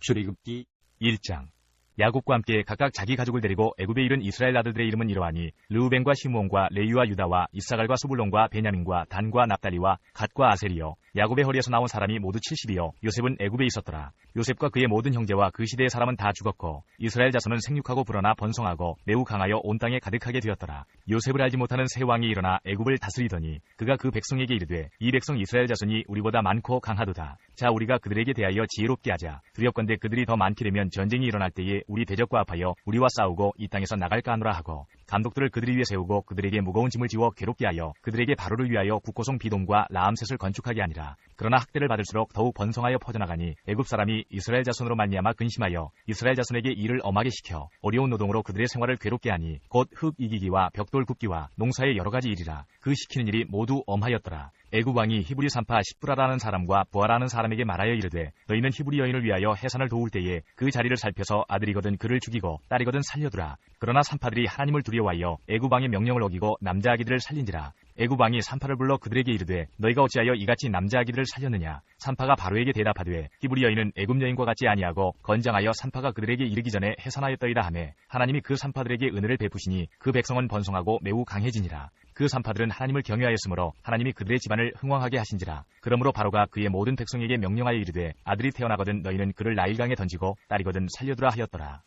출애굽기 1장. 야곱과 함께 각각 자기 가족을 데리고 애굽에 이른 이스라엘 아들들의 이름은 이러하니 르우벤과 시므온과 레위와 유다와 이사갈과 스불론과 베냐민과 단과 납달리와 갓과 아셀이요. 야곱의 허리에서 나온 사람이 모두 70이요. 요셉은 애굽에 있었더라. 요셉과 그의 모든 형제와 그 시대의 사람은 다 죽었고 이스라엘 자손은 생육하고 불어나 번성하고 매우 강하여 온 땅에 가득하게 되었더라. 요셉을 알지 못하는 새 왕이 일어나 애굽을 다스리더니 그가 그 백성에게 이르되 이 백성 이스라엘 자손이 우리보다 많고 강하도다. 자, 우리가 그들에게 대하여 지혜롭게 하자. 두렵건대 그들이 더 많게 되면 전쟁이 일어날 때에 우리 대적과 합하여 우리와 싸우고 이 땅에서 나갈까 하노라 하고 감독들을 그들 위에 세우고 그들에게 무거운 짐을 지워 괴롭게 하여 그들에게 바로를 위하여 국고성 비돔과 라암셋을 건축하게 하니라. 그러나 학대를 받을수록 더욱 번성하여 퍼져나가니 애굽 사람이 이스라엘 자손으로 말미암아 근심하여 이스라엘 자손에게 일을 엄하게 시켜 어려운 노동으로 그들의 생활을 괴롭게 하니 곧 흙 이기기와 벽돌 굽기와 농사의 여러 가지 일이라. 그 시키는 일이 모두 엄하였더라. 애굽 왕이 히브리 산파 십브라라는 사람과 부하라는 사람에게 말하여 이르되 너희는 히브리 여인을 위하여 해산을 도울 때에 그 자리를 살펴서 아들이거든 그를 죽이고 딸이거든 살려두라. 그러나 산파들이 하나님을 두려워하여 애굽 왕의 명령을 어기고 남자 아기들을 살린지라. 애굽 왕이 산파를 불러 그들에게 이르되 너희가 어찌하여 이같이 남자 아기들을 살렸느냐. 산파가 바로에게 대답하되 히브리 여인은 애굽 여인과 같지 아니하고 건장하여 산파가 그들에게 이르기 전에 해산하였더이다 하매 하나님이 그 산파들에게 은혜를 베푸시니 그 백성은 번성하고 매우 강해지니라. 그 산파들은 하나님을 경외하였으므로 하나님이 그들의 집안을 흥왕하게 하신지라. 그러므로 바로가 그의 모든 백성에게 명령하여 이르되 아들이 태어나거든 너희는 그를 나일강에 던지고 딸이거든 살려두라 하였더라.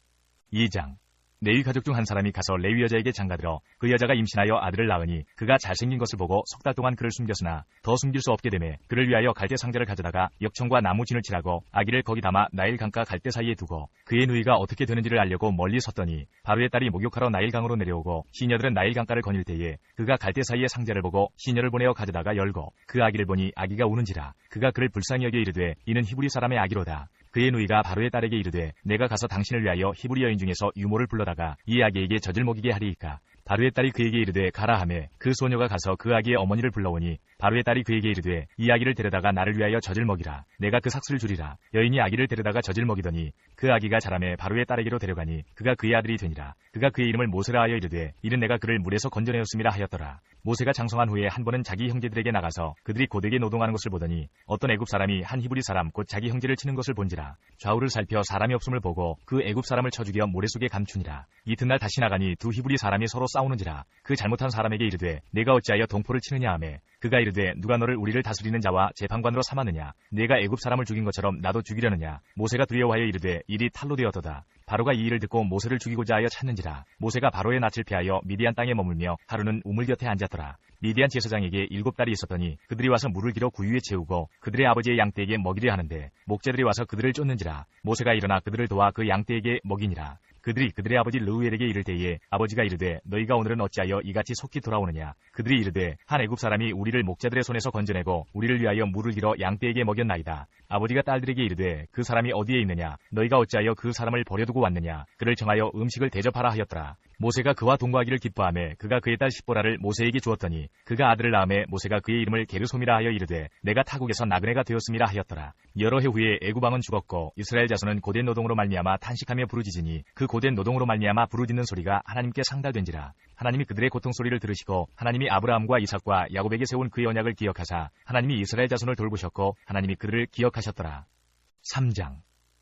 2장. 레위 가족 중 한 사람이 가서 레위 여자에게 장가들어 그 여자가 임신하여 아들을 낳으니 그가 잘생긴 것을 보고 석 달 동안 그를 숨겼으나 더 숨길 수 없게 되매 그를 위하여 갈대 상자를 가져다가 역청과 나무진을 칠하고 아기를 거기 담아 나일 강가 갈대 사이에 두고 그의 누이가 어떻게 되는지를 알려고 멀리 섰더니 바로의 딸이 목욕하러 나일 강으로 내려오고 시녀들은 나일 강가를 거닐 때에 그가 갈대 사이에 상자를 보고 시녀를 보내어 가져다가 열고 그 아기를 보니 아기가 우는지라. 그가 그를 불쌍히 여겨 이르되 이는 히브리 사람의 아기로다. 그의 누이가 바로의 딸에게 이르되 내가 가서 당신을 위하여 히브리 여인 중에서 유모를 불러다가 이 아기에게 젖을 먹이게 하리이까. 바로의 딸이 그에게 이르되 가라 하매 그 소녀가 가서 그 아기의 어머니를 불러오니 바로의 딸이 그에게 이르되 이 아기를 데려다가 나를 위하여 젖을 먹이라. 내가 그 삭슬을 주리라. 여인이 아기를 데려다가 젖을 먹이더니 그 아기가 자라매 바로의 딸에게로 데려가니 그가 그의 아들이 되니라. 그가 그의 이름을 모세라 하여 이르되 이는 내가 그를 물에서 건져내었음이라 하였더라. 모세가 장성한 후에 한 번은 자기 형제들에게 나가서 그들이 고되게 노동하는 것을 보더니 어떤 애굽 사람이 한 히브리 사람 곧 자기 형제를 치는 것을 본지라. 좌우를 살펴 사람이 없음을 보고 그 애굽 사람을 쳐 죽여 모래 속에 감추니라. 이튿날 다시 나가니 두 히브리 사람이 서로 싸우는지라. 그 잘못한 사람에게 이르되 내가 어찌하여 동포를 치느냐 하매 그가 이르되 누가 너를 우리를 다스리는 자와 재판관으로 삼았느냐. 내가 애굽 사람을 죽인 것처럼 나도 죽이려느냐. 모세가 두려워하여 이르되 일이 탈로 되었도다. 바로가 이 일을 듣고 모세를 죽이고자 하여 찾는지라. 모세가 바로의 낯을 피하여 미디안 땅에 머물며 하루는 우물 곁에 앉았더라. 미디안 제사장에게 7딸이 있었더니 그들이 와서 물을 길어 구유에 채우고 그들의 아버지의 양떼에게 먹이려 하는데 목자들이 와서 그들을 쫓는지라. 모세가 일어나 그들을 도와 그 양떼에게 먹이니라. 그들이 그들의 아버지 르우엘에게 이를 때에 아버지가 이르되 너희가 오늘은 어찌하여 이같이 속히 돌아오느냐. 그들이 이르되 한 애굽 사람이 우리를 목자들의 손에서 건져내고 우리를 위하여 물을 길어 양떼에게 먹였나이다. 아버지가 딸들에게 이르되 그 사람이 어디에 있느냐. 너희가 어찌하여 그 사람을 버려두고 왔느냐. 그를 정하여 음식을 대접하라 하였더라. 모세가 그와 동거하기를 기뻐하며 그가 그의 딸 십보라를 모세에게 주었더니 그가 아들을 낳음에 모세가 그의 이름을 게르솜이라 하여 이르되 내가 타국에서 나그네가 되었음이라 하였더라. 여러 해 후에 애굽 왕은 죽었고 이스라엘 자손은 고된 노동으로 말미암아 탄식하며 부르짖으니 그 고된 노동으로 말미암아 부르짖는 소리가 하나님께 상달된지라. 하나님이 그들의 고통 소리를 들으시고 하나님이 아브라함과 이삭과 야곱에게 세운 그의 언약을 기억하사 하나님이 이스라엘 자손을 돌보셨고 하나님이 그들을 기억하셨더라. 3장.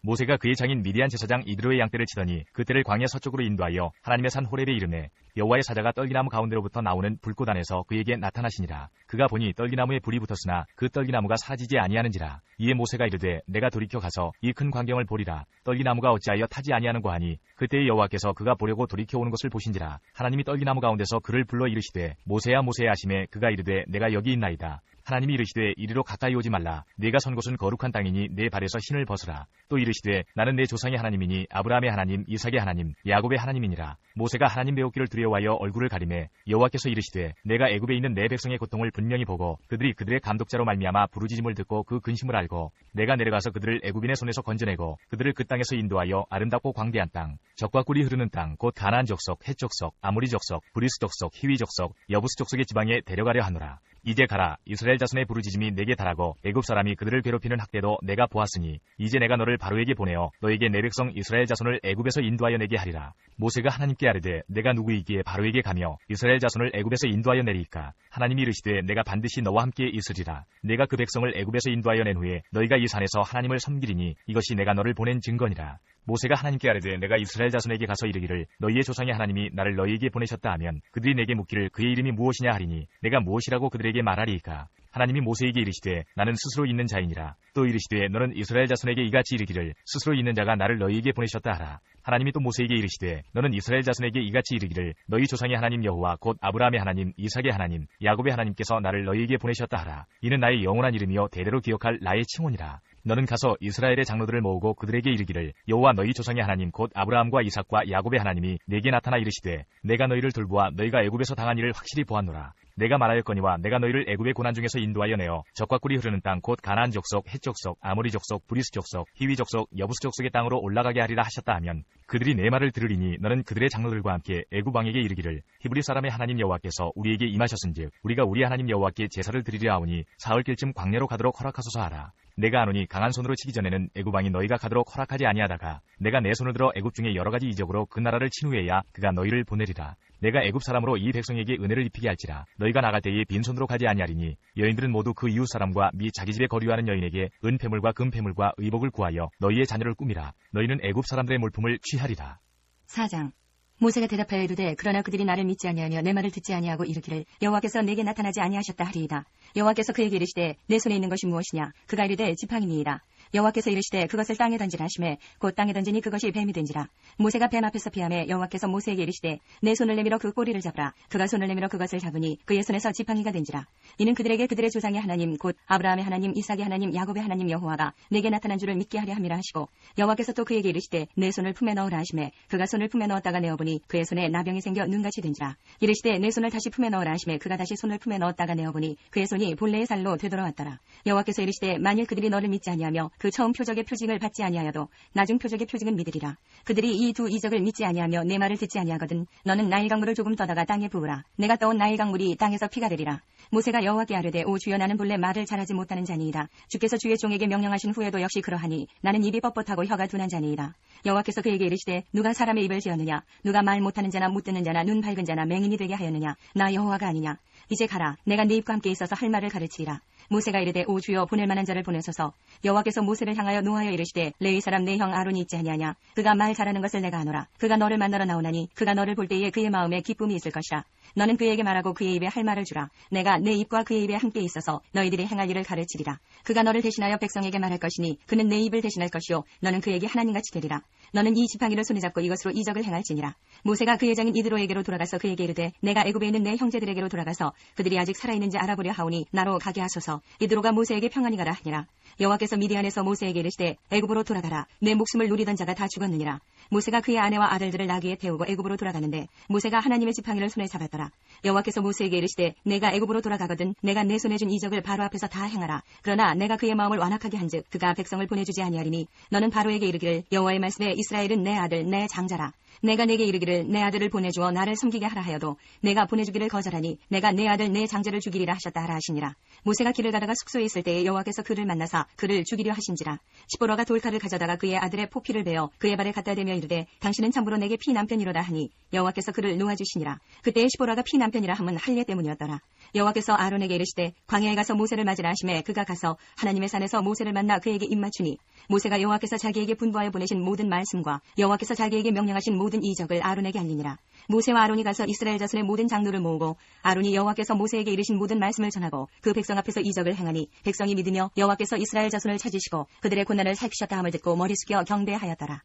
모세가 그의 장인 미디안 제사장 이드로의 양떼를 치더니 그때를 광야 서쪽으로 인도하여 하나님의 산 호렙에 이르매 여호와의 사자가 떨기나무 가운데로부터 나오는 불꽃 안에서 그에게 나타나시니라. 그가 보니 떨기나무에 불이 붙었으나 그 떨기나무가 사지지 아니하는지라. 이에 모세가 이르되 내가 돌이켜 가서 이 큰 광경을 보리라. 떨기나무가 어찌하여 타지 아니하는고 하니 그때의 여호와께서 그가 보려고 돌이켜 오는 것을 보신지라. 하나님이 떨기나무 가운데서 그를 불러 이르시되 모세야 모세야 하시매 그가 이르되 내가 여기 있나이다. 하나님이 이르시되 이리로 가까이 오지 말라. 네가 선 곳은 거룩한 땅이니 내 발에서 신을 벗으라. 또 이르시되 나는 내 조상의 하나님이니 아브라함의 하나님 이삭의 하나님 야곱의 하나님이니라. 모세가 하나님 배웠기를 두려워하여 얼굴을 가리매 여호와께서 이르시되 내가 애굽에 있는 내 백성의 고통을 분명히 보고 그들이 그들의 감독자로 말미암아 부르짖음을 듣고 그 근심을 알고 내가 내려가서 그들을 애굽인의 손에서 건져내고 그들을 그 땅에서 인도하여 아름답고 광대한 땅 젖과 꿀이 흐르는 땅 곧 가나안 족속 헷 족속 아모리 족속 브리스 족속 히위 족속 여부스 족속의 지방에 데려가려 하노라. 이제 가라. 이스라엘 자손의 부르짖음이 내게 달하고 애굽 사람이 그들을 괴롭히는 학대도 내가 보았으니 이제 내가 너를 바로에게 보내어 너에게 내 백성 이스라엘 자손을 애굽에서 인도하여 내게 하리라. 모세가 하나님께 아뢰되 내가 누구이기에 바로에게 가며 이스라엘 자손을 애굽에서 인도하여 내리이까. 하나님이 이르시되 내가 반드시 너와 함께 있으리라. 내가 그 백성을 애굽에서 인도하여 낸 후에 너희가 이 산에서 하나님을 섬기리니 이것이 내가 너를 보낸 증거니라. 모세가 하나님께 아뢰되 내가 이스라엘 자손에게 가서 이르기를 너희의 조상의 하나님이 나를 너희에게 보내셨다 하면 그들이 내게 묻기를 그의 이름이 무엇이냐 하리니 내가 무엇이라고 그들에게 말하리이까. 하나님이 모세에게 이르시되 나는 스스로 있는 자이니라. 또 이르시되 너는 이스라엘 자손에게 이같이 이르기를 스스로 있는 자가 나를 너희에게 보내셨다 하라. 하나님이 또 모세에게 이르시되 너는 이스라엘 자손에게 이같이 이르기를 너희 조상의 하나님 여호와 곧 아브라함의 하나님 이삭의 하나님 야곱의 하나님께서 나를 너희에게 보내셨다 하라. 이는 나의 영원한 이름이요 대대로 기억할 나의 칭호니라. 너는 가서 이스라엘의 장로들을 모으고 그들에게 이르기를 여호와 너희 조상의 하나님 곧 아브라함과 이삭과 야곱의 하나님이 내게 나타나 이르시되 내가 너희를 돌보아 너희가 애굽에서 당한 일을 확실히 보았노라. 내가 말하였거니와 내가 너희를 애굽의 고난 중에서 인도하여 내어 적과 꿀이 흐르는 땅 곧 가나안 족속, 헷 족속, 아모리 족속, 브리스 족속, 히위 족속, 여부스 족속의 땅으로 올라가게 하리라 하셨다 하면 그들이 내 말을 들으리니 너는 그들의 장로들과 함께 애굽 왕에게 이르기를 히브리 사람의 하나님 여호와께서 우리에게 임하셨은즉 우리가 우리 하나님 여호와께 제사를 드리려 하오니 사흘길쯤 광야로 가도록 허락하소서 하라. 내가 아노니 강한 손으로 치기 전에는 애굽 왕이 너희가 가도록 허락하지 아니하다가 내가 내 손을 들어 애굽 중에 여러 가지 이적으로 그 나라를 친 후에야 그가 너희를 보내리라. 내가 애굽 사람으로 이 백성에게 은혜를 입히게 할지라. 너희가 나갈 때에 빈손으로 가지 아니하리니 여인들은 모두 그 이웃 사람과 및 자기 집에 거류하는 여인에게 은폐물과 금폐물과 의복을 구하여 너희의 자녀를 꾸미라. 너희는 애굽 사람들의 물품을 취하리라. 4장. 모세가 대답하여 이르되 그러나 그들이 나를 믿지 아니하며 내 말을 듣지 아니하고 이르기를 여호와께서 내게 나타나지 아니하셨다 하리이다. 여호와께서 그에게 이르시되 내 손에 있는 것이 무엇이냐. 그가 이르되 지팡이니이다. 여호와께서 이르시되 그것을 땅에 던지라 하시매 곧 땅에 던지니 그것이 뱀이 된지라. 모세가 뱀 앞에서 피하매 여호와께서 모세에게 이르시되 내 손을 내밀어 그 꼬리를 잡으라. 그가 손을 내밀어 그것을 잡으니 그의 손에서 지팡이가 된지라. 이는 그들에게 그들의 조상의 하나님 곧 아브라함의 하나님 이삭의 하나님 야곱의 하나님 여호와가 내게 나타난 줄을 믿게 하려 함이라 하시고 여호와께서 또 그에게 이르시되 내 손을 품에 넣으라 하시매 그가 손을 품에 넣었다가 내어보니 그의 손에 나병이 생겨 눈같이 된지라. 이르시되 내 손을 다시 품에 넣으라 하시매 그가 다시 손을 품에 넣었다가 내어보니 그의 손이 본래의 살로 되돌아왔더라. 여호와께서 이르시되 만일 그들이 너를 믿지 아니하며 그 처음 표적의 표징을 받지 아니하여도 나중 표적의 표징은 믿으리라. 그들이 이 두 이적을 믿지 아니하며 내 말을 듣지 아니하거든 너는 나일 강물을 조금 떠다가 땅에 부으라. 내가 떠온 나일 강물이 땅에서 피가 되리라. 모세가 여호와께 아뢰되 오 주여 나는 본래 말을 잘하지 못하는 자니이다. 주께서 주의 종에게 명령하신 후에도 역시 그러하니 나는 입이 뻣뻣하고 혀가 둔한 자니이다. 여호와께서 그에게 이르시되 누가 사람의 입을 지었느냐. 누가 말 못하는 자나 못 듣는 자나 눈 밝은 자나 맹인이 되게 하였느냐. 나 여호와가 아니냐. 이제 가라. 내가 네 입과 함께 있어서 할 말을 가르치리라. 모세가 이르되 오 주여 보낼 만한 자를 보내소서. 여호와께서 모세를 향하여 노하여 이르시되 레위 사람 내 형 아론이 있지 아니하냐. 그가 말 잘하는 것을 내가 아노라. 그가 너를 만나러 나오나니 그가 너를 볼 때에 그의 마음에 기쁨이 있을 것이라. 너는 그에게 말하고 그의 입에 할 말을 주라. 내가 내 입과 그의 입에 함께 있어서 너희들이 행할 일을 가르치리라. 그가 너를 대신하여 백성에게 말할 것이니 그는 내 입을 대신할 것이요 너는 그에게 하나님같이 되리라. 너는 이 지팡이를 손에 잡고 이것으로 이적을 행할지니라. 모세가 그의 장인 이드로에게로 돌아가서 그에게 이르되 내가 애굽에 있는 내 형제들에게로 돌아가서 그들이 아직 살아있는지 알아보려 하오니 나로 가게 하소서. 이드로가 모세에게 평안히 가라 하니라. 여호와께서 미디안에서 모세에게 이르시되 애굽으로 돌아가라. 내 목숨을 누리던 자가 다 죽었느니라. 모세가 그의 아내와 아들들을 나귀에 태우고 애굽으로 돌아가는데 모세가 하나님의 지팡이를 손에 잡았더라. 여호와께서 모세에게 이르시되 내가 애굽으로 돌아가거든 내가 내 손에 준 이적을 바로 앞에서 다 행하라. 그러나 내가 그의 마음을 완악하게 한즉 그가 백성을 보내주지 아니하리니 너는 바로에게 이르기를 여호와의 말씀에 이스라엘은 내 아들 내 장자라. 내가 내게 이르기를 내 아들을 보내주어 나를 섬기게 하라 하여도 내가 보내주기를 거절하니 내가 내 아들 내 장자를 죽이리라 하셨다 하라 하시니라. 모세가 길을 가다가 숙소에 있을 때에 여호와께서 그를 만나사 그를 죽이려 하신지라. 시보라가 돌칼을 가져다가 그의 아들의 포피를 베어 그의 발에 갖다 대며 이르되 당신은 참으로 내게 피 남편이로다 하니 여호와께서 그를 놓아주시니라. 그때에 시보라가 피 남편이라 함은 할례 때문이었더라. 여호와께서 아론에게 이르시되 광야에 가서 모세를 맞으라 하시매 그가 가서 하나님의 산에서 모세를 만나 그에게 입맞추니 모세가 여호와께서 자기에게 분부하여 보내신 모든 말씀과 여호와께서 자기에게 명령하신 모든 이적을 아론에게 알리니라. 모세와 아론이 가서 이스라엘 자손의 모든 장로를 모으고 아론이 여호와께서 모세에게 이르신 모든 말씀을 전하고 그 백성 앞에서 이적을 행하니 백성이 믿으며 여호와께서 이스라엘 자손을 찾으시고 그들의 고난을 살피셨다 함을 듣고 머리 숙여 경배하였더라.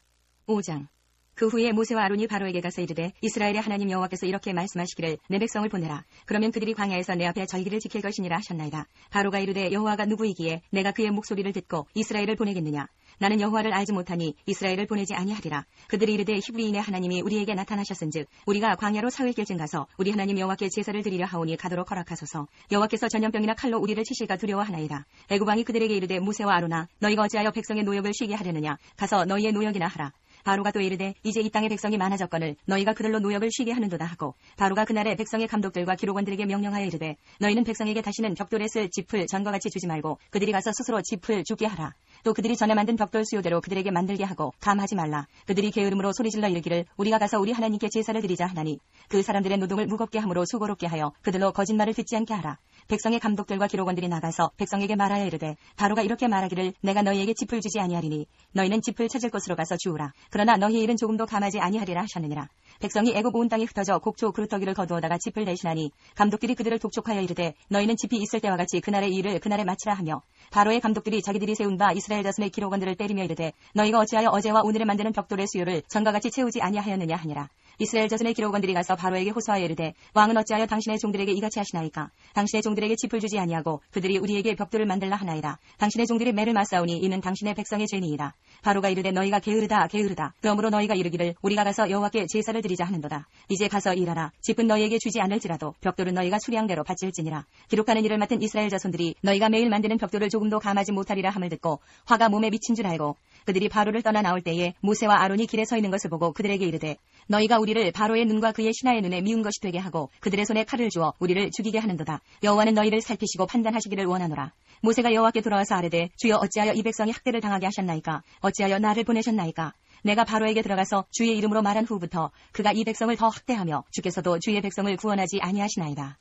5장. 그 후에 모세와 아론이 바로에게 가서 이르되 이스라엘의 하나님 여호와께서 이렇게 말씀하시기를 내 백성을 보내라. 그러면 그들이 광야에서 내 앞에 절기를 지킬 것이니라 하셨나이다. 바로가 이르되 여호와가 누구이기에 내가 그의 목소리를 듣고 이스라엘을 보내겠느냐. 나는 여호와를 알지 못하니 이스라엘을 보내지 아니하리라. 그들이 이르되 히브리인의 하나님이 우리에게 나타나셨은즉 우리가 광야로 사흘길쯤 가서 우리 하나님 여호와께 제사를 드리려 하오니 가도록 허락하소서. 여호와께서 전염병이나 칼로 우리를 치실까 두려워하나이다. 애굽 왕이 그들에게 이르되 모세와 아론아 너희가 어찌하여 백성의 노역을 쉬게 하려느냐. 가서 너희의 노역이나 하라. 바로가 또 이르되 이제 이 땅의 백성이 많아졌거늘 너희가 그들로 노역을 쉬게 하는도다 하고 바로가 그날에 백성의 감독들과 기록원들에게 명령하여 이르되 너희는 백성에게 다시는 벽돌에 쓸 짚을 전과 같이 주지 말고 그들이 가서 스스로 짚을 줍게 하라. 또 그들이 전에 만든 벽돌 수요대로 그들에게 만들게 하고 감하지 말라. 그들이 게으름으로 소리질러 이르기를 우리가 가서 우리 하나님께 제사를 드리자 하나니 그 사람들의 노동을 무겁게 함으로 수고롭게 하여 그들로 거짓말을 듣지 않게 하라. 백성의 감독들과 기록원들이 나가서 백성에게 말하여 이르되 바로가 이렇게 말하기를 내가 너희에게 짚을 주지 아니하리니 너희는 짚을 찾을 곳으로 가서 주우라. 그러나 너희의 일은 조금도 감하지 아니하리라 하셨느니라. 백성이 애굽 온 땅에 흩어져 곡초 그루터기를 거두어다가 짚을 대신하니 감독들이 그들을 독촉하여 이르되 너희는 짚이 있을 때와 같이 그날의 일을 그날에 마치라 하며 바로의 감독들이 자기들이 세운 바 이스라엘 자손의 기록원들을 때리며 이르되 너희가 어찌하여 어제와 오늘에 만드는 벽돌의 수요를 전과 같이 채우지 아니하였느냐 하니라. 이스라엘 자손의 기록원들이 가서 바로에게 호소하여 이르되 왕은 어찌하여 당신의 종들에게 이같이 하시나이까. 당신의 종들에게 짚을 주지 아니하고 그들이 우리에게 벽돌을 만들라 하나이다. 당신의 종들이 매를 맞사오니 이는 당신의 백성의 죄니이다. 바로가 이르되 너희가 게으르다 게으르다. 그러므로 너희가 이르기를 우리가 가서 여호와께 제사를 드리자 하는도다. 이제 가서 일하라. 짚은 너희에게 주지 않을지라도 벽돌은 너희가 수량대로 바칠지니라. 기록하는 일을 맡은 이스라엘 자손들이 너희가 매일 만드는 벽돌을 조금도 감하지 못하리라 함을 듣고 화가 몸에 미친 줄 알고 그들이 바로를 떠나 나올 때에 모세와 아론이 길에 서 있는 것을 보고 그들에게 이르되 너희가 우리를 바로의 눈과 그의 신하의 눈에 미운 것이 되게 하고 그들의 손에 칼을 주어 우리를 죽이게 하는도다. 여호와는 너희를 살피시고 판단하시기를 원하노라. 모세가 여호와께 돌아와서 아뢰되 주여 어찌하여 이 백성이 학대를 당하게 하셨나이까. 어찌하여 나를 보내셨나이까. 내가 바로에게 들어가서 주의 이름으로 말한 후부터 그가 이 백성을 더 학대하며 주께서도 주의 백성을 구원하지 아니하시나이다.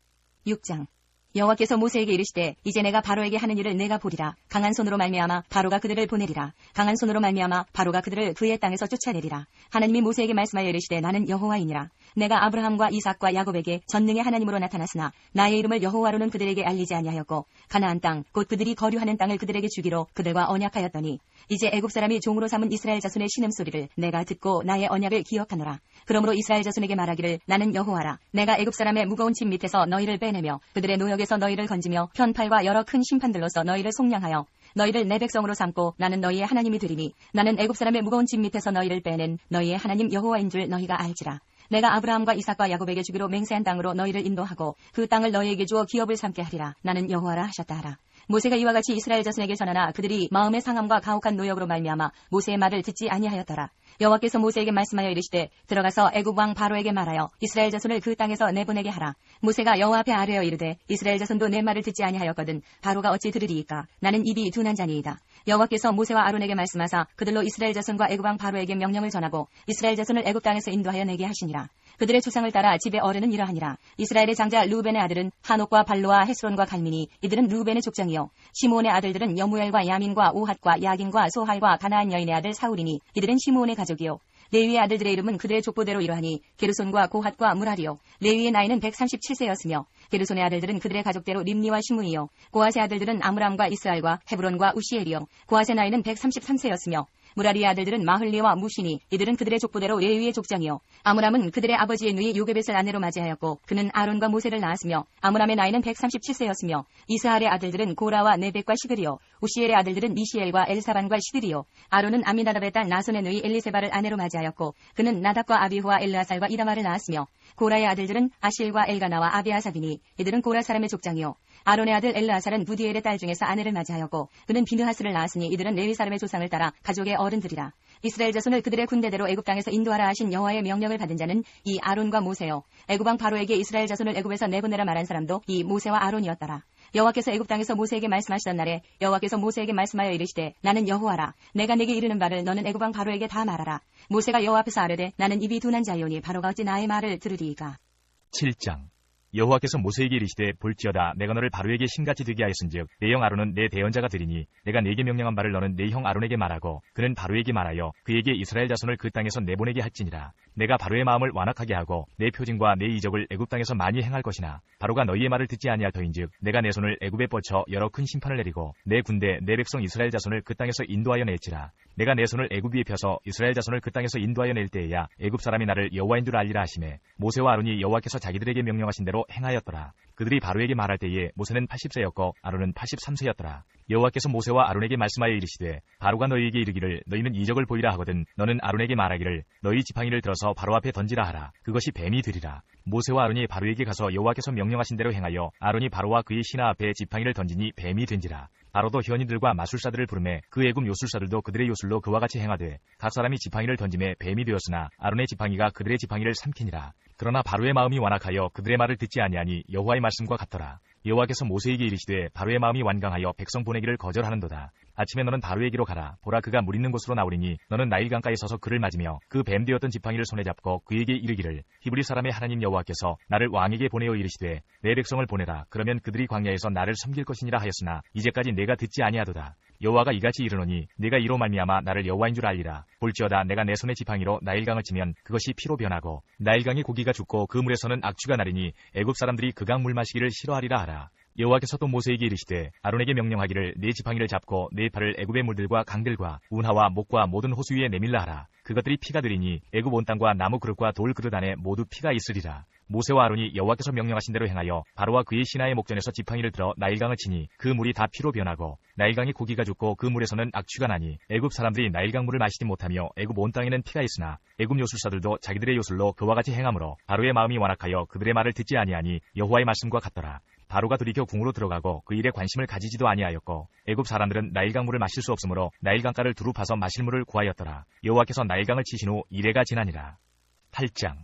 6장 여호와께서 모세에게 이르시되 이제 내가 바로에게 하는 일을 내가 보리라. 강한 손으로 말미암아 바로가 그들을 보내리라. 강한 손으로 말미암아 바로가 그들을 그의 땅에서 쫓아내리라. 하나님이 모세에게 말씀하여 이르시되 나는 여호와이니라. 내가 아브라함과 이삭과 야곱에게 전능의 하나님으로 나타났으나 나의 이름을 여호와로는 그들에게 알리지 아니하였고 가나안 땅 곧 그들이 거류하는 땅을 그들에게 주기로 그들과 언약하였더니 이제 애굽 사람이 종으로 삼은 이스라엘 자손의 신음소리를 내가 듣고 나의 언약을 기억하노라. 그러므로 이스라엘 자손에게 말하기를 나는 여호와라. 내가 애굽 사람의 무거운 짐 밑에서 너희를 빼내며 그들의 노역에서 너희를 건지며 편팔과 여러 큰 심판들로서 너희를 속량하여 너희를 내 백성으로 삼고 나는 너희의 하나님이 되리니 나는 애굽 사람의 무거운 짐 밑에서 너희를 빼낸 너희의 하나님 여호와인 줄 너희가 알지라. 내가 아브라함과 이삭과 야곱에게 주기로 맹세한 땅으로 너희를 인도하고 그 땅을 너희에게 주어 기업을 삼게 하리라. 나는 여호와라 하셨다 하라. 모세가 이와 같이 이스라엘 자손에게 전하나 그들이 마음의 상함과 가혹한 노역으로 말미암아 모세의 말을 듣지 아니하였더라. 여호와께서 모세에게 말씀하여 이르시되 들어가서 애굽 왕 바로에게 말하여 이스라엘 자손을 그 땅에서 내보내게 하라. 모세가 여호와 앞에 아뢰어 이르되 이스라엘 자손도 내 말을 듣지 아니하였거든 바로가 어찌 들으리이까. 나는 입이 둔한 자니이다. 여호와께서 모세와 아론에게 말씀하사 그들로 이스라엘 자손과 애굽 왕 바로에게 명령을 전하고 이스라엘 자손을 애굽 땅에서 인도하여 내게 하시니라. 그들의 조상을 따라 집의 어른은 이러하니라. 이스라엘의 장자 루벤의 아들은 하녹과 발로와 헤스론과 갈미니 이들은 루벤의 족장이요. 시므온의 아들들은 여무엘과 야민과 오핫과 야긴과 소할과 가나안 여인의 아들 사울이니 이들은 시므온의 가족이요. 레위의 아들들의 이름은 그들의 족보대로 이러하니 게르손과 고핫과 무라리요. 레위의 나이는 137세였으며 게르손의 아들들은 그들의 가족대로 림니와 시므이요. 고핫의 아들들은 아므람과 이스알과 헤브론과 우시엘이요. 고핫의 나이는 133세였으며 무라리의 아들들은 마흘리와 무시니 이들은 그들의 족보대로 레위의 족장이요. 아므람은 그들의 아버지의 누이 요게벳을 아내로 맞이하였고 그는 아론과 모세를 낳았으며 아므람의 나이는 137세였으며 이스할의 아들들은 고라와 네벡과 시드리요. 우시엘의 아들들은 미시엘과 엘사반과 시드리요. 아론은 아미나답의 딸 나손의 누이 엘리세바를 아내로 맞이하였고 그는 나답과 아비후와 엘르아살과 이다마를 낳았으며 고라의 아들들은 아실과 엘가나와 아비아삽이니 이들은 고라 사람의 족장이요. 아론의 아들 엘르아살은 부디엘의 딸 중에서 아내를 맞이하였고 그는 비느하스를 낳았으니 이들은 레위 사람의 조상을 따라 가족의 어른들이라. 이스라엘 자손을 그들의 군대대로 애굽 땅에서 인도하라 하신 여호와의 명령을 받은 자는 이 아론과 모세요. 애굽 왕 바로에게 이스라엘 자손을 애굽에서 내보내라 말한 사람도 이 모세와 아론이었더라. 여호와께서 애굽 땅에서 모세에게 말씀하시던 날에 여호와께서 모세에게 말씀하여 이르시되 나는 여호와라. 내가 네게 이르는 바를 너는 애굽 왕 바로에게 다 말하라. 모세가 여호와 앞에서 아뢰되 나는 입이 둔한 자이오니 바로가 어찌 나의 말을 들으리이까. 7장 여호와께서 모세에게 이르시되 볼지어다 내가 너를 바로에게 신같이 되게 하였은즉 내 형 아론은 내 대언자가 되리니 내가 네게 명령한 바를 너는 내 형 아론에게 말하고 그는 바로에게 말하여 그에게 이스라엘 자손을 그 땅에서 내보내게 할지니라. 내가 바로의 마음을 완악하게 하고 내 표징과 내 이적을 애굽 땅에서 많이 행할 것이나 바로가 너희의 말을 듣지 아니할 터인즉 내가 내 손을 애굽에 뻗쳐 여러 큰 심판을 내리고 내 군대 내 백성 이스라엘 자손을 그 땅에서 인도하여 낼지라. 내가 내 손을 애굽 위에 펴서 이스라엘 자손을 그 땅에서 인도하여 낼 때에야 애굽 사람이 나를 여호와인 줄 알리라 하시매 모세와 아론이 여호와께서 자기들에게 명령하신 대로 행하였더라. 그들이 바로에게 말할 때에 모세는 80세였고 아론은 83세였더라. 여호와께서 모세와 아론에게 말씀하여 이르시되 바로가 너희에게 이르기를 너희는 이적을 보이라 하거든 너는 아론에게 말하기를 너희 지팡이를 들어서 바로 앞에 던지라 하라. 그것이 뱀이 되리라. 모세와 아론이 바로에게 가서 여호와께서 명령하신 대로 행하여 아론이 바로와 그의 신하 앞에 지팡이를 던지니 뱀이 된지라. 바로도 현인들과 마술사들을 부르매 그 애굽 요술사들도 그들의 요술로 그와 같이 행하되 각 사람이 지팡이를 던짐에 뱀이 되었으나 아론의 지팡이가 그들의 지팡이를 삼키니라. 그러나 바로의 마음이 완악하여 그들의 말을 듣지 아니하니 여호와의 말씀과 같더라. 여호와께서 모세에게 이르시되 바로의 마음이 완강하여 백성 보내기를 거절하는도다. 아침에 너는 바로에게로 가라. 보라 그가 물 있는 곳으로 나오리니 너는 나일 강가에 서서 그를 맞으며 그 뱀 되었던 지팡이를 손에 잡고 그에게 이르기를 히브리 사람의 하나님 여호와께서 나를 왕에게 보내어 이르시되 내 백성을 보내라. 그러면 그들이 광야에서 나를 섬길 것이니라 하였으나 이제까지 내가 듣지 아니하도다. 여호와가 이같이 이르노니 내가 이로 말미암아 나를 여호와인 줄 알리라. 볼지어다 내가 내 손의 지팡이로 나일강을 치면 그것이 피로 변하고 나일강의 고기가 죽고 그 물에서는 악취가 나리니 애굽 사람들이 그 강 물 마시기를 싫어하리라 하라. 여호와께서 또 모세에게 이르시되 아론에게 명령하기를 네 지팡이를 잡고 네 팔을 애굽의 물들과 강들과 운하와 목과 모든 호수 위에 내밀라 하라. 그것들이 피가 되리니 애굽 온 땅과 나무 그릇과 돌 그릇 안에 모두 피가 있으리라. 모세와 아론이 여호와께서 명령하신 대로 행하여 바로와 그의 신하의 목전에서 지팡이를 들어 나일강을 치니 그 물이 다 피로 변하고 나일강의 고기가 죽고 그 물에서는 악취가 나니 애굽 사람들이 나일강 물을 마시지 못하며 애굽 온 땅에는 피가 있으나 애굽 요술사들도 자기들의 요술로 그와 같이 행하므로 바로의 마음이 완악하여 그들의 말을 듣지 아니하니 여호와의 말씀과 같더라. 바로가 돌이켜 궁으로 들어가고 그 일에 관심을 가지지도 아니하였고 애굽 사람들은 나일강 물을 마실 수 없으므로 나일강가를 두루 파서 마실 물을 구하였더라. 여호와께서 나일강을 치신 후 이레가 지나니라. 8장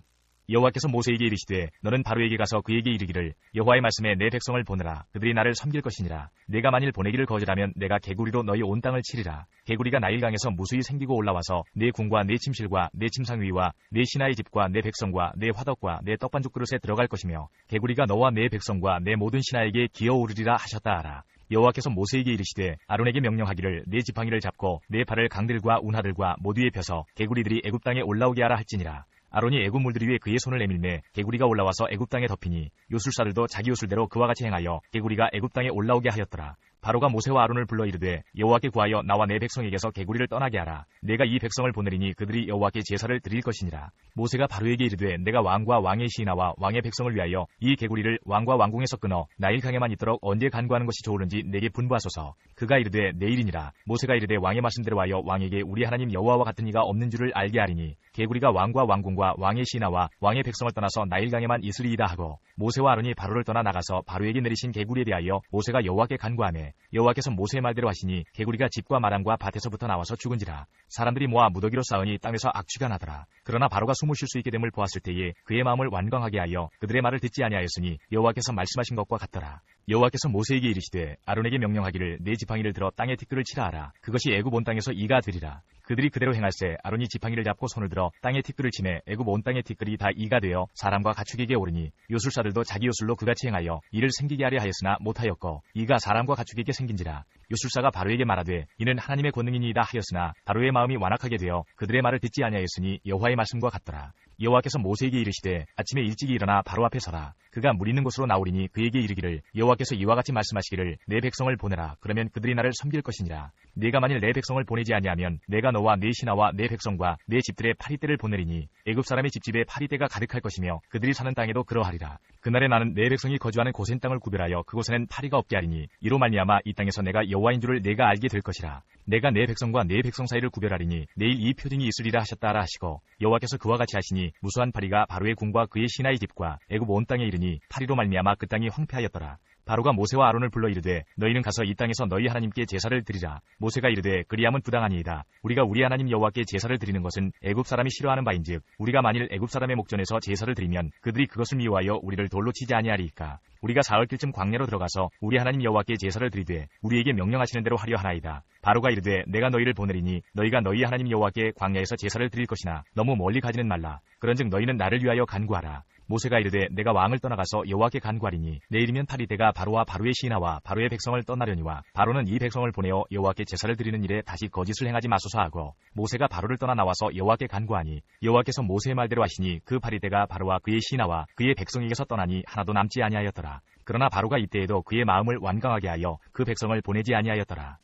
여호와께서 모세에게 이르시되 너는 바로에게 가서 그에게 이르기를 여호와의 말씀에 내 백성을 보내라. 그들이 나를 섬길 것이니라. 내가 만일 보내기를 거절하면 내가 개구리로 너희 온 땅을 치리라. 개구리가 나일강에서 무수히 생기고 올라와서 내 궁과 내 침실과 내 침상 위와 내 신하의 집과 내 백성과 내 화덕과 내 떡반죽 그릇에 들어갈 것이며 개구리가 너와 내 백성과 내 모든 신하에게 기어오르리라 하셨다 하라. 여호와께서 모세에게 이르시되 아론에게 명령하기를 내 지팡이를 잡고 내 팔을 강들과 운하들과 모두에 펴서 개구리들이 애굽 땅에 올라오게 하라 할지니라. 아론이 애굽 물들 위에 그의 손을 내밀매 개구리가 올라와서 애굽 땅에 덮이니 요술사들도 자기 요술대로 그와 같이 행하여 개구리가 애굽 땅에 올라오게 하였더라. 바로가 모세와 아론을 불러 이르되 여호와께 구하여 나와 내 백성에게서 개구리를 떠나게 하라. 내가 이 백성을 보내리니 그들이 여호와께 제사를 드릴 것이니라. 모세가 바로에게 이르되 내가 왕과 왕의 시인하와 왕의 백성을 위하여 이 개구리를 왕과 왕궁에서 끊어 나일강에만 있도록 언제 간구하는 것이 좋으는지 내게 분부하소서. 그가 이르되 내일이니라. 모세가 이르되 왕의 말씀대로 하여 왕에게 우리 하나님 여호와와 같은 이가 없는 줄을 알게 하리니 개구리가 왕과 왕궁과 왕의 시인하와 왕의 백성을 떠나서 나일강에만 있으리이다 하고 모세와 아론이 바로를 떠나 나가서 바로에게 내리신 개구리에 대하여 모세가 여호와께 간구하매 여호와께서 모세의 말대로 하시니 개구리가 집과 마당과 밭에서부터 나와서 죽은지라. 사람들이 모아 무더기로 쌓으니 땅에서 악취가 나더라. 그러나 바로가 숨을 쉴 수 있게 됨을 보았을 때에 그의 마음을 완강하게 하여 그들의 말을 듣지 아니하였으니 여호와께서 말씀하신 것과 같더라. 여호와께서 모세에게 이르시되 아론에게 명령하기를 내 지팡이를 들어 땅에 티끌을 치라 하라. 그것이 애굽 온 땅에서 이가 되리라. 그들이 그대로 행할세 아론이 지팡이를 잡고 손을 들어 땅에 티끌을 치매 애굽 온 땅의 티끌이 다 이가 되어 사람과 가축에게 오르니 요술사들도 자기 요술로 그같이 행하여 이를 생기게 하려 하였으나 못하였고 이가 사람과 가축에게 생긴지라. 요술사가 바로에게 말하되 이는 하나님의 권능이니이다 하였으나 바로의 마음이 완악하게 되어 그들의 말을 듣지 아니하였으니 여호와의 말씀과 같더라. 여호와께서 모세에게 이르시되 아침에 일찍이 일어나 바로 앞에 서라. 그가 물 있는 곳으로 나오리니 그에게 이르기를 여호와께서 이와 같이 말씀하시기를 내 백성을 보내라. 그러면 그들이 나를 섬길 것이니라. 네가 만일 내 백성을 보내지 아니하면 내가 너와 내 신하와 내 백성과 내 집들의 파리떼를 보내리니 애굽 사람의 집집에 파리떼가 가득할 것이며 그들이 사는 땅에도 그러하리라. 그날에 나는 내 백성이 거주하는 고센 땅을 구별하여 그곳에는 파리가 없게 하리니 이로 말미암아 이 땅에서 내가 여호와인 줄을 내가 알게 될 것이라. 내가 내 백성과 내 백성 사이를 구별하리니 내일 이 표징이 있으리라 하셨다 하라 하시고 여호와께서 그와 같이 하시니 무수한 파리가 바로의 궁과 그의 신하의 집과 애굽 온 땅에 이르니 파리로 말미암아 그 땅이 황폐하였더라. 바로가 모세와 아론을 불러 이르되 너희는 가서 이 땅에서 너희 하나님께 제사를 드리라. 모세가 이르되 그리함은 부당하니이다. 우리가 우리 하나님 여호와께 제사를 드리는 것은 애굽 사람이 싫어하는 바인즉 우리가 만일 애굽 사람의 목전에서 제사를 드리면 그들이 그것을 미워하여 우리를 돌로 치지 아니하리이까. 우리가 사흘길쯤 광야로 들어가서 우리 하나님 여호와께 제사를 드리되 우리에게 명령하시는 대로 하려 하나이다. 바로가 이르되 내가 너희를 보내리니 너희가 너희 하나님 여호와께 광야에서 제사를 드릴 것이나 너무 멀리 가지는 말라. 그런즉 너희는 나를 위하여 간구하라. 모세가 이르되 내가 왕을 떠나가서 여호와께 간구하리니 내일이면 파리떼가 바로와 바로의 시인하와 바로의 백성을 떠나려니와 바로는 이 백성을 보내어 여호와께 제사를 드리는 일에 다시 거짓을 행하지 마소서 하고 모세가 바로를 떠나 나와서 여호와께 간구하니 여호와께서 모세의 말대로 하시니 그 파리떼가 바로와 그의 시인하와 그의 백성에게서 떠나니 하나도 남지 아니하였더라. 그러나 바로가 이때에도 그의 마음을 완강하게 하여 그 백성을 보내지 아니하였더라.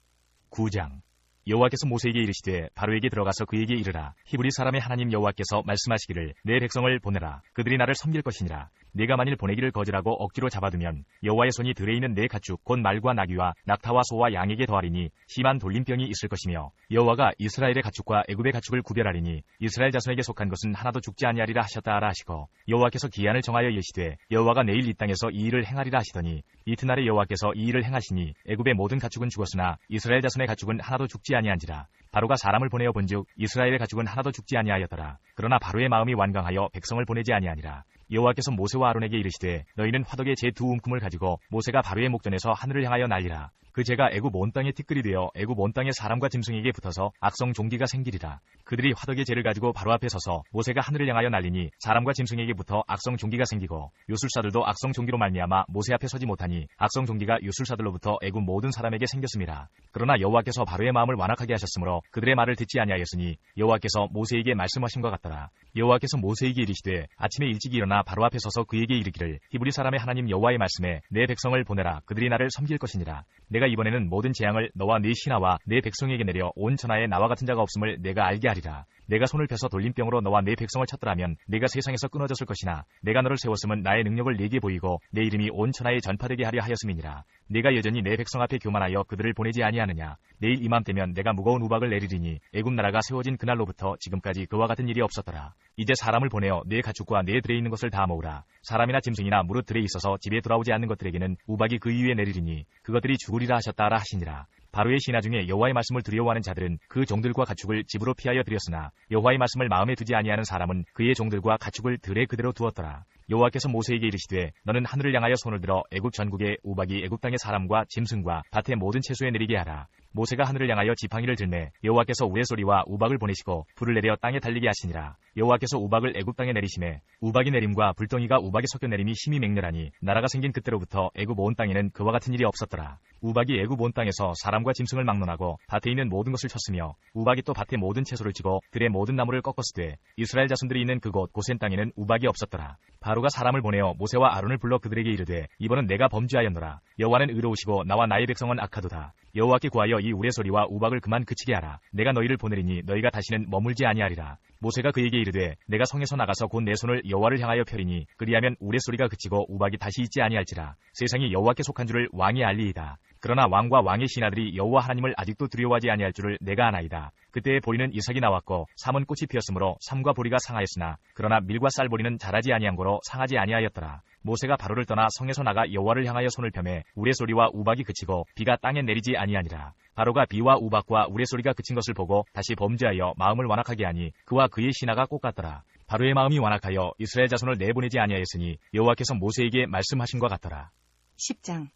9장 여호와께서 모세에게 이르시되 바로에게 들어가서 그에게 이르라. 히브리 사람의 하나님 여호와께서 말씀하시기를 내 백성을 보내라. 그들이 나를 섬길 것이니라. 네가 만일 보내기를 거절하고 억지로 잡아두면 여호와의 손이 들에 있는 네 가축 곧 말과 나귀와 낙타와 소와 양에게 더하리니 심한 돌림병이 있을 것이며 여호와가 이스라엘의 가축과 애굽의 가축을 구별하리니 이스라엘 자손에게 속한 것은 하나도 죽지 아니하리라 하셨다 하라 하시고 여호와께서 기한을 정하여 이르시되 여호와가 내일 이 땅에서 이 일을 행하리라 하시더니 이튿날에 여호와께서 이 일을 행하시니 애굽의 모든 가축은 죽었으나 이스라엘 자손의 가축은 하나도 죽지 아니한지라. 바로가 사람을 보내어 본즉 이스라엘의 가축은 하나도 죽지 아니하였더라. 그러나 바로의 마음이 완강하여 백성을 보내지 아니하니라. 여호와께서 모세와 아론에게 이르시되 너희는 화덕에 제 두 움큼을 가지고 모세가 바로의 목전에서 하늘을 향하여 날리라. 그 재가 애굽 온 땅에 티끌이 되어 애굽 온 땅의 사람과 짐승에게 붙어서 악성 종기가 생기리라. 그들이 화덕의 재를 가지고 바로 앞에 서서 모세가 하늘을 향하여 날리니 사람과 짐승에게 붙어 악성 종기가 생기고 요술사들도 악성 종기로 말미암아 모세 앞에 서지 못하니 악성 종기가 요술사들로부터 애굽 모든 사람에게 생겼음이라. 그러나 여호와께서 바로의 마음을 완악하게 하셨으므로 그들의 말을 듣지 아니하였으니 여호와께서 모세에게 말씀하심과 같더라. 여호와께서 모세에게 이르시되 아침에 일찍 일어나 바로 앞에 서서 그에게 이르기를 히브리 사람의 하나님 여호와의 말씀에 내 백성을 보내라. 그들이 나를 섬길 것이니라. 내가 이번에는 모든 재앙을 너와 네 신하와 네 백성에게 내려 온 천하에 나와 같은 자가 없음을 내가 알게 하리라. 내가 손을 펴서 돌림병으로 너와 네 백성을 쳤더라면 내가 세상에서 끊어졌을 것이나 내가 너를 세웠음은 나의 능력을 네게 보이고 내 이름이 온 천하에 전파되게 하려 하였음이니라. 내가 여전히 내 백성 앞에 교만하여 그들을 보내지 아니하느냐. 내일 이맘때면 내가 무거운 우박을 내리리니 애굽 나라가 세워진 그날로부터 지금까지 그와 같은 일이 없었더라. 이제 사람을 보내어 네 가축과 네 들에 있는 것을 다 모으라. 사람이나 짐승이나 무릇 들에 있어서 집에 돌아오지 않는 것들에게는 우박이 그 위에 내리리니 그것들이 죽으리라 하셨다 하라 하시니라. 바로의 신하 중에 여호와의 말씀을 두려워하는 자들은 그 종들과 가축을 집으로 피하여 들였으나 여호와의 말씀을 마음에 두지 아니하는 사람은 그의 종들과 가축을 들에 그대로 두었더라. 여호와께서 모세에게 이르시되 너는 하늘을 향하여 손을 들어 애굽 전국의 우박이 애굽 땅의 사람과 짐승과 밭의 모든 채소에 내리게 하라. 모세가 하늘을 향하여 지팡이를 들매 여호와께서 우레소리와 우박을 보내시고 불을 내려 땅에 달리게 하시니라. 여호와께서 우박을 애굽 땅에 내리심에 우박이 내림과 불덩이가 우박에 섞여 내림이 심히 맹렬하니 나라가 생긴 그때로부터 애굽 온 땅에는 그와 같은 일이 없었더라. 우박이 애굽 온 땅에서 사람과 짐승을 막론하고 밭에 있는 모든 것을 쳤으며 우박이 또 밭의 모든 채소를 치고 들의 모든 나무를 꺾었으되 이스라엘 자손들이 있는 그곳 고센 땅에는 우박이 없었더라. 바로가 사람을 보내어 모세와 아론을 불러 그들에게 이르되 이번은 내가 범죄하였노라. 여호와는 의로우시고 나와 나의 백성은 악하도다. 여호와께 구하여 이 우레소리와 우박을 그만 그치게 하라. 내가 너희를 보내리니 너희가 다시는 머물지 아니하리라. 모세가 그에게 이르되 내가 성에서 나가서 곧 내 손을 여호와를 향하여 펴리니 그리하면 우레소리가 그치고 우박이 다시 있지 아니할지라. 세상이 여호와께 속한 줄을 왕이 알리이다. 그러나 왕과 왕의 신하들이 여호와 하나님을 아직도 두려워하지 아니할 줄을 내가 아나이다. 그때에 보리는 이삭이 나왔고 삼은 꽃이 피었으므로 삼과 보리가 상하였으나 그러나 밀과 쌀보리는 자라지 아니한 고로 상하지 아니하였더라. 모세가 바로를 떠나 성에서 나가 여호와를 향하여 손을 펴매 우레소리와 우박이 그치고 비가 땅에 내리지 아니하니라. 바로가 비와 우박과 우레소리가 그친 것을 보고 다시 범죄하여 마음을 완악하게 하니 그와 그의 신하가 똑같더라. 바로의 마음이 완악하여 이스라엘 자손을 내보내지 아니하였으니 여호와께서 모세에게 말씀하신 것 같더라. 10장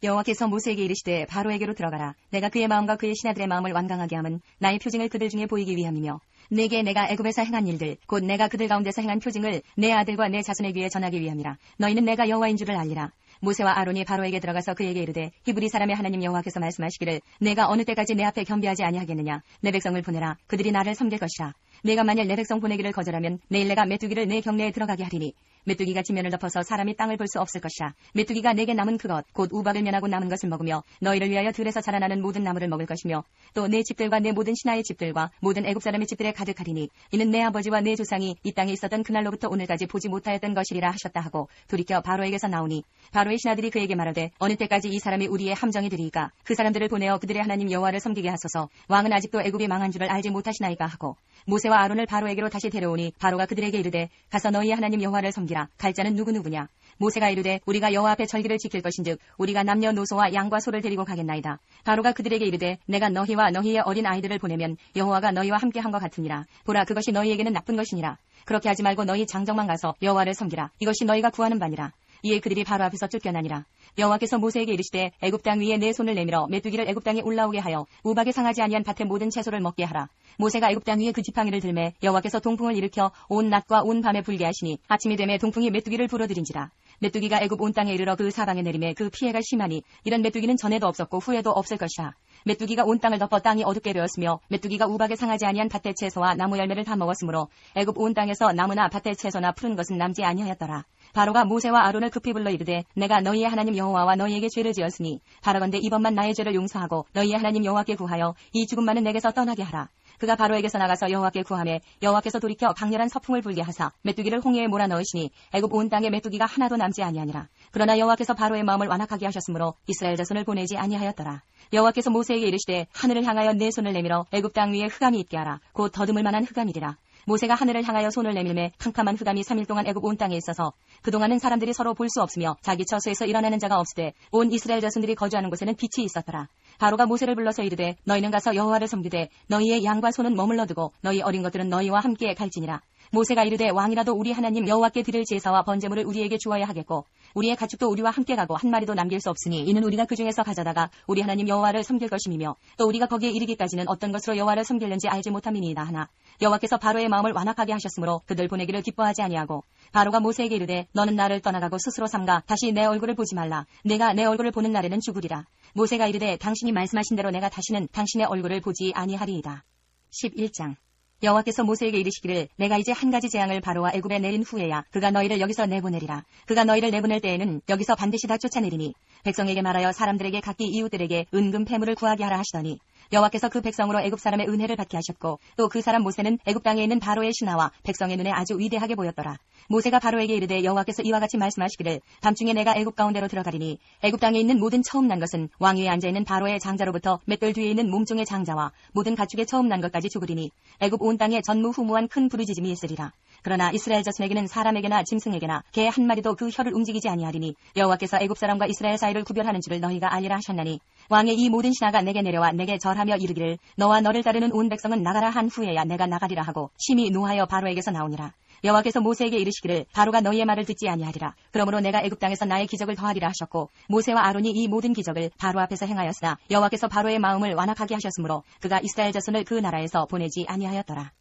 여호와께서 모세에게 이르시되 바로에게로 들어가라. 내가 그의 마음과 그의 신하들의 마음을 완강하게 함은 나의 표징을 그들 중에 보이기 위함이며 내게 내가 애굽에서 행한 일들 곧 내가 그들 가운데서 행한 표징을 내 아들과 내 자손의 귀에 전하기 위함이라. 너희는 내가 여호와인 줄을 알리라. 모세와 아론이 바로에게 들어가서 그에게 이르되 히브리 사람의 하나님 여호와께서 말씀하시기를 내가 어느 때까지 내 앞에 겸비하지 아니하겠느냐. 내 백성을 보내라. 그들이 나를 섬길 것이라. 내가 만일 내 백성 보내기를 거절하면 내일 내가 메뚜기를 내 경내에 들어가게 하리니 메뚜기가 지면을 덮어서 사람이 땅을 볼 수 없을 것이라. 메뚜기가 내게 남은 그것 곧 우박을 면하고 남은 것을 먹으며 너희를 위하여 들에서 자라나는 모든 나무를 먹을 것이며 또 내 집들과 내 모든 신하의 집들과 모든 애굽 사람의 집들에 가득하리니 이는 내 아버지와 내 조상이 이 땅에 있었던 그날로부터 오늘까지 보지 못하였던 것이리라 하셨다 하고 돌이켜 바로에게서 나오니 바로의 신하들이 그에게 말하되 어느 때까지 이 사람이 우리의 함정이 되리이까. 그 사람들을 보내어 그들의 하나님 여호와를 섬기게 하소서. 왕은 아직도 애굽이 망한 줄을 알지 못하시나이까 하고 모세와 아론을 바로에게로 다시 데려오니 바로가 그들에게 이르되 가서 너희의 하나님 여호와를 섬기라. 갈 자는 누구누구냐. 모세가 이르되 우리가 여호와 앞에 절기를 지킬 것인즉 우리가 남녀노소와 양과 소를 데리고 가겠나이다. 바로가 그들에게 이르되 내가 너희와 너희의 어린 아이들을 보내면 여호와가 너희와 함께 한 것 같으니라. 보라 그것이 너희에게는 나쁜 것이니라. 그렇게 하지 말고 너희 장정만 가서 여호와를 섬기라. 이것이 너희가 구하는 바니라. 이에 그들이 바로 앞에서 쫓겨나니라. 여호와께서 모세에게 이르시되 애굽 땅 위에 내 손을 내밀어 메뚜기를 애굽 땅에 올라오게 하여 우박에 상하지 아니한 밭의 모든 채소를 먹게 하라. 모세가 애굽 땅 위에 그 지팡이를 들매 여호와께서 동풍을 일으켜 온 낮과 온 밤에 불게 하시니 아침이 되매 동풍이 메뚜기를 불어들인지라. 메뚜기가 애굽 온 땅에 이르러 그 사방에 내림에 그 피해가 심하니 이런 메뚜기는 전에도 없었고 후에도 없을 것이라. 메뚜기가 온 땅을 덮어 땅이 어둡게 되었으며 메뚜기가 우박에 상하지 아니한 밭의 채소와 나무 열매를 다 먹었으므로 애굽 온 땅에서 나무나 밭의 채소나 푸른 것은 남지 아니하였더라. 바로가 모세와 아론을 급히 불러 이르되 내가 너희의 하나님 여호와와 너희에게 죄를 지었으니 바라건대 이번만 나의 죄를 용서하고 너희의 하나님 여호와께 구하여 이 죽음만은 내게서 떠나게 하라. 그가 바로에게서 나가서 여호와께 구하매 여호와께서 돌이켜 강렬한 서풍을 불게 하사 메뚜기를 홍해에 몰아넣으시니 애굽 온 땅에 메뚜기가 하나도 남지 아니하니라. 그러나 여호와께서 바로의 마음을 완악하게 하셨으므로 이스라엘 자손을 보내지 아니하였더라. 여호와께서 모세에게 이르시되 하늘을 향하여 내 손을 내밀어 애굽 땅 위에 흑암이 있게 하라. 곧 더듬을 만한 흑암이리라. 모세가 하늘을 향하여 손을 내밀매 캄캄한 흑암이 3일 동안 애굽 온 땅에 있어서 그동안은 사람들이 서로 볼 수 없으며 자기 처소에서 일어나는 자가 없으되 온 이스라엘 자손들이 거주하는 곳에는 빛이 있었더라. 바로가 모세를 불러서 이르되 너희는 가서 여호와를 섬기되 너희의 양과 소는 머물러 두고 너희 어린 것들은 너희와 함께 갈지니라. 모세가 이르되 왕이라도 우리 하나님 여호와께 드릴 제사와 번제물을 우리에게 주어야 하겠고 우리의 가축도 우리와 함께 가고 한 마리도 남길 수 없으니 이는 우리가 그 중에서 가져다가 우리 하나님 여호와를 섬길 것임이며 또 우리가 거기에 이르기까지는 어떤 것으로 여호와를 섬길는지 알지 못함이니이다 하나 여호와께서 바로의 마음을 완악하게 하셨으므로 그들 보내기를 기뻐하지 아니하고 바로가 모세에게 이르되 너는 나를 떠나가고 스스로 삼가 다시 내 얼굴을 보지 말라. 내가 내 얼굴을 보는 날에는 죽으리라. 모세가 이르되 당신이 말씀하신 대로 내가 다시는 당신의 얼굴을 보지 아니하리이다. 11장 여호와께서 모세에게 이르시기를 내가 이제 한 가지 재앙을 바로와 애굽에 내린 후에야 그가 너희를 여기서 내보내리라. 그가 너희를 내보낼 때에는 여기서 반드시 다 쫓아내리니 백성에게 말하여 사람들에게 각기 이웃들에게 은금 패물을 구하게 하라 하시더니 여호와께서 그 백성으로 애굽 사람의 은혜를 받게 하셨고 또 그 사람 모세는 애굽 땅에 있는 바로의 신하와 백성의 눈에 아주 위대하게 보였더라. 모세가 바로에게 이르되 여호와께서 이와 같이 말씀하시기를 밤중에 내가 애굽 가운데로 들어가리니 애굽 땅에 있는 모든 처음 난 것은 왕 위에 앉아 있는 바로의 장자로부터 맷돌 뒤에 있는 몸종의 장자와 모든 가축의 처음 난 것까지 죽으리니 애굽 온 땅에 전무후무한 큰 부르짖음이 있으리라. 그러나 이스라엘 자손에게는 사람에게나 짐승에게나 개 한 마리도 그 혀를 움직이지 아니하리니 여호와께서 애굽 사람과 이스라엘 사이를 구별하는 줄을 너희가 알리라 하셨나니 왕의 이 모든 신하가 내게 내려와 내게 절하며 이르기를 너와 너를 따르는 온 백성은 나가라 한 후에야 내가 나가리라 하고 심히 노하여 바로에게서 나오니라. 여호와께서 모세에게 이르시기를 바로가 너희의 말을 듣지 아니하리라. 그러므로 내가 애굽 땅에서 나의 기적을 더하리라 하셨고 모세와 아론이 이 모든 기적을 바로 앞에서 행하였으나 여호와께서 바로의 마음을 완악하게 하셨으므로 그가 이스라엘 자손을 그 나라에서 보내지 아니하였더라.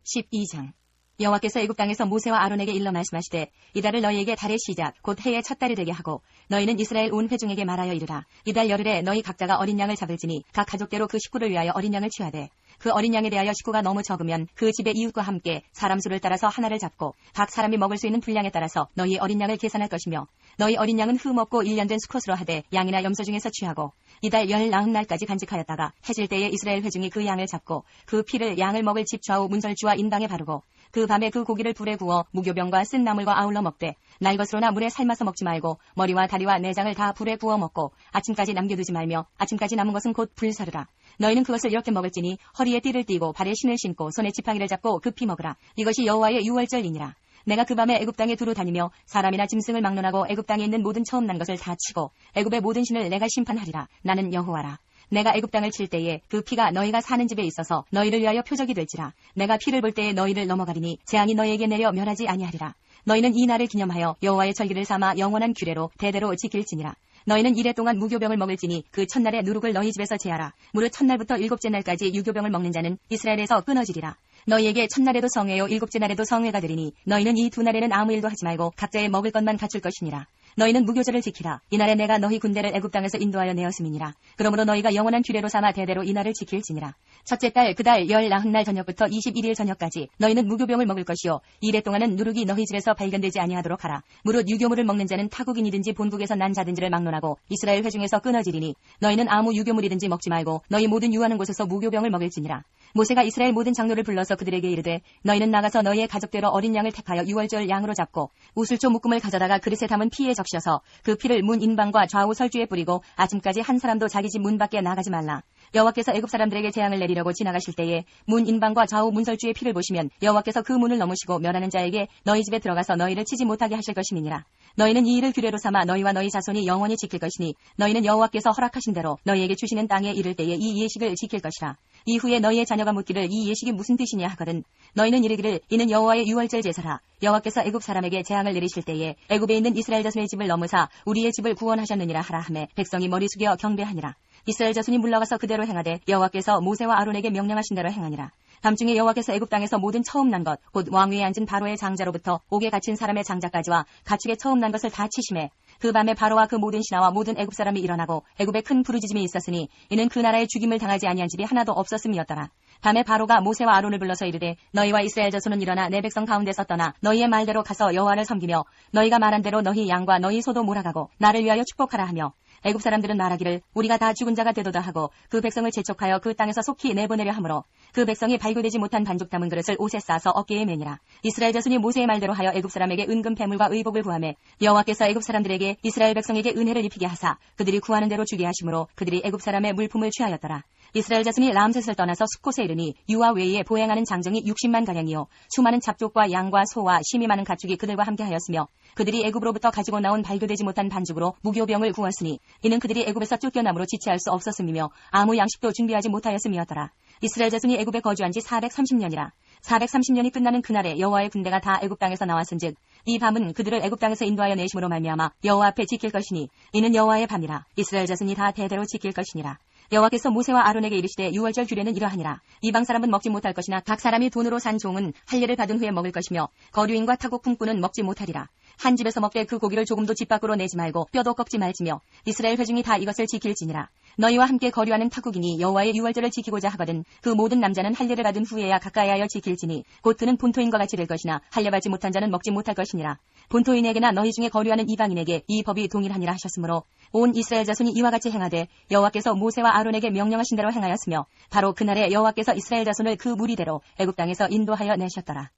12장 여호와께서 애굽 땅에서 모세와 아론에게 일러 말씀하시되 이달을 너희에게 달의 시작 곧 해의 첫 달이 되게 하고 너희는 이스라엘 온 회중에게 말하여 이르라. 이달 열흘에 너희 각자가 어린 양을 잡을지니 각 가족대로 그 식구를 위하여 어린 양을 취하되 그 어린 양에 대하여 식구가 너무 적으면 그 집의 이웃과 함께 사람 수를 따라서 하나를 잡고 각 사람이 먹을 수 있는 분량에 따라서 너희 어린 양을 계산할 것이며 너희 어린 양은 흠 없고 1년 된 수컷으로 하되 양이나 염소 중에서 취하고 이달 19날까지 간직하였다가 해질 때에 이스라엘 회중이 그 양을 잡고 그 피를 양을 먹을 집 좌우 문설주와 인방에 바르고 그 밤에 그 고기를 불에 구워 무교병과 쓴 나물과 아울러 먹되 날 것으로나 물에 삶아서 먹지 말고 머리와 다리와 내장을 다 불에 구워 먹고 아침까지 남겨두지 말며 아침까지 남은 것은 곧 불사르라. 너희는 그것을 이렇게 먹을지니 허리에 띠를 띠고 발에 신을 신고 손에 지팡이를 잡고 급히 먹으라. 이것이 여호와의 유월절이니라. 내가 그 밤에 애굽 땅에 두루 다니며 사람이나 짐승을 막론하고 애굽 땅에 있는 모든 처음 난 것을 다 치고 애굽의 모든 신을 내가 심판하리라. 나는 여호와라. 내가 애굽 땅을 칠 때에 그 피가 너희가 사는 집에 있어서 너희를 위하여 표적이 될지라. 내가 피를 볼 때에 너희를 넘어가리니 재앙이 너희에게 내려 멸하지 아니하리라. 너희는 이 날을 기념하여 여호와의 절기를 삼아 영원한 규례로 대대로 지킬지니라. 너희는 이래 동안 무교병을 먹을지니 그 첫날에 누룩을 너희 집에서 제하라. 무릇 첫날부터 일곱째 날까지 유교병을 먹는 자는 이스라엘에서 끊어지리라. 너희에게 첫날에도 성회요 일곱째 날에도 성회가 되리니 너희는 이 두 날에는 아무 일도 하지 말고 각자의 먹을 것만 갖출 것이니라. 너희는 무교절을 지키라. 이날에 내가 너희 군대를 애굽 땅에서 인도하여 내었음이니라. 그러므로 너희가 영원한 규례로 삼아 대대로 이날을 지킬지니라. 첫째 달 그달 19날 저녁부터 21일 저녁까지 너희는 무교병을 먹을 것이요 이래 동안은 누룩이 너희 집에서 발견되지 아니하도록 하라. 무릇 유교물을 먹는 자는 타국인이든지 본국에서 난 자든지를 막론하고 이스라엘 회중에서 끊어지리니 너희는 아무 유교물이든지 먹지 말고 너희 모든 유하는 곳에서 무교병을 먹을지니라. 모세가 이스라엘 모든 장로를 불러서 그들에게 이르되 너희는 나가서 너희의 가족대로 어린 양을 택하여 유월절 양으로 잡고 우슬초 묶음을 가져다가 그릇에 담은 피에 적셔서 그 피를 문 인방과 좌우 설주에 뿌리고 아침까지 한 사람도 자기 집 문 밖에 나가지 말라. 여호와께서 애굽 사람들에게 재앙을 내리려고 지나가실 때에 문 인방과 좌우 문설주의 피를 보시면 여호와께서 그 문을 넘으시고 멸하는 자에게 너희 집에 들어가서 너희를 치지 못하게 하실 것임이니라. 너희는 이 일을 규례로 삼아 너희와 너희 자손이 영원히 지킬 것이니 너희는 여호와께서 허락하신 대로 너희에게 주시는 땅에 이를 때에 이 예식을 지킬 것이라. 이후에 너희의 자녀가 묻기를 이 예식이 무슨 뜻이냐 하거든 너희는 이르기를 이는 여호와의 유월절 제사라. 여호와께서 애굽 사람에게 재앙을 내리실 때에 애굽에 있는 이스라엘 자손의 집을 넘으사 우리의 집을 구원하셨느니라 하라 하매 백성이 머리 숙여 경배하니라. 이스라엘 자손이 물러가서 그대로 행하되 여호와께서 모세와 아론에게 명령하신 대로 행하니라. 밤중에 여호와께서 애굽 땅에서 모든 처음 난 것 곧 왕위에 앉은 바로의 장자로부터 옥에 갇힌 사람의 장자까지와 가축의 처음 난 것을 다 치심해 그 밤에 바로와 그 모든 신하와 모든 애굽 사람이 일어나고 애굽에 큰 부르짖음이 있었으니 이는 그 나라에 죽임을 당하지 아니한 집이 하나도 없었음이었더라. 밤에 바로가 모세와 아론을 불러서 이르되 너희와 이스라엘 자손은 일어나 내 백성 가운데서 떠나 너희의 말대로 가서 여호와를 섬기며 너희가 말한 대로 너희 양과 너희 소도 몰아가고 나를 위하여 축복하라 하며 애굽 사람들은 말하기를 우리가 다 죽은 자가 되도다 하고 그 백성을 재촉하여 그 땅에서 속히 내보내려 하므로 그 백성이 발교되지 못한 반죽 담은 그릇을 옷에 싸서 어깨에 매니라. 이스라엘 자손이 모세의 말대로 하여 애굽 사람에게 은금 패물과 의복을 구하매 여호와께서 애굽 사람들에게 이스라엘 백성에게 은혜를 입히게 하사 그들이 구하는 대로 주게 하심으로 그들이 애굽 사람의 물품을 취하였더라. 이스라엘 자손이 람셋을 떠나서 숫곳에 이르니 유아 외에 보행하는 장정이 60만 가량이요 수많은 잡족과 양과 소와 심이 많은 가축이 그들과 함께 하였으며 그들이 애굽으로부터 가지고 나온 발교되지 못한 반죽으로 무교병을 구웠으니 이는 그들이 애굽에서 쫓겨남으로 지체할 수 없었음이며 아무 양식도 준비하지 못하였음이었더라. 이스라엘 자손이 애굽에 거주한 지 430년이라. 430년이 끝나는 그날에 여호와의 군대가 다 애굽 땅에서 나왔은즉 이 밤은 그들을 애굽 땅에서 인도하여 내심으로 말미암아 여호와 앞에 지킬 것이니 이는 여호와의 밤이라. 이스라엘 자손이 다 대대로 지킬 것이니라. 여호와께서 모세와 아론에게 이르시되 유월절 규례는 이러하니라. 이방 사람은 먹지 못할 것이나 각 사람이 돈으로 산 종은 할례를 받은 후에 먹을 것이며 거류인과 타국 품꾼은 먹지 못하리라. 한 집에서 먹되 그 고기를 조금도 집 밖으로 내지 말고 뼈도 꺾지 말지며 이스라엘 회중이 다 이것을 지킬지니라. 너희와 함께 거류하는 타국인이 여호와의 유월절을 지키고자 하거든 그 모든 남자는 할례를 받은 후에야 가까이하여 지킬지니 곧 그는 본토인과 같이 될 것이나 할례 받지 못한 자는 먹지 못할 것이니라. 본토인에게나 너희 중에 거류하는 이방인에게 이 법이 동일하니라 하셨으므로 온 이스라엘 자손이 이와 같이 행하되 여호와께서 모세와 아론에게 명령하신 대로 행하였으며 바로 그날에 여호와께서 이스라엘 자손을 그 무리대로 애굽 땅에서 인도하여 내셨더라.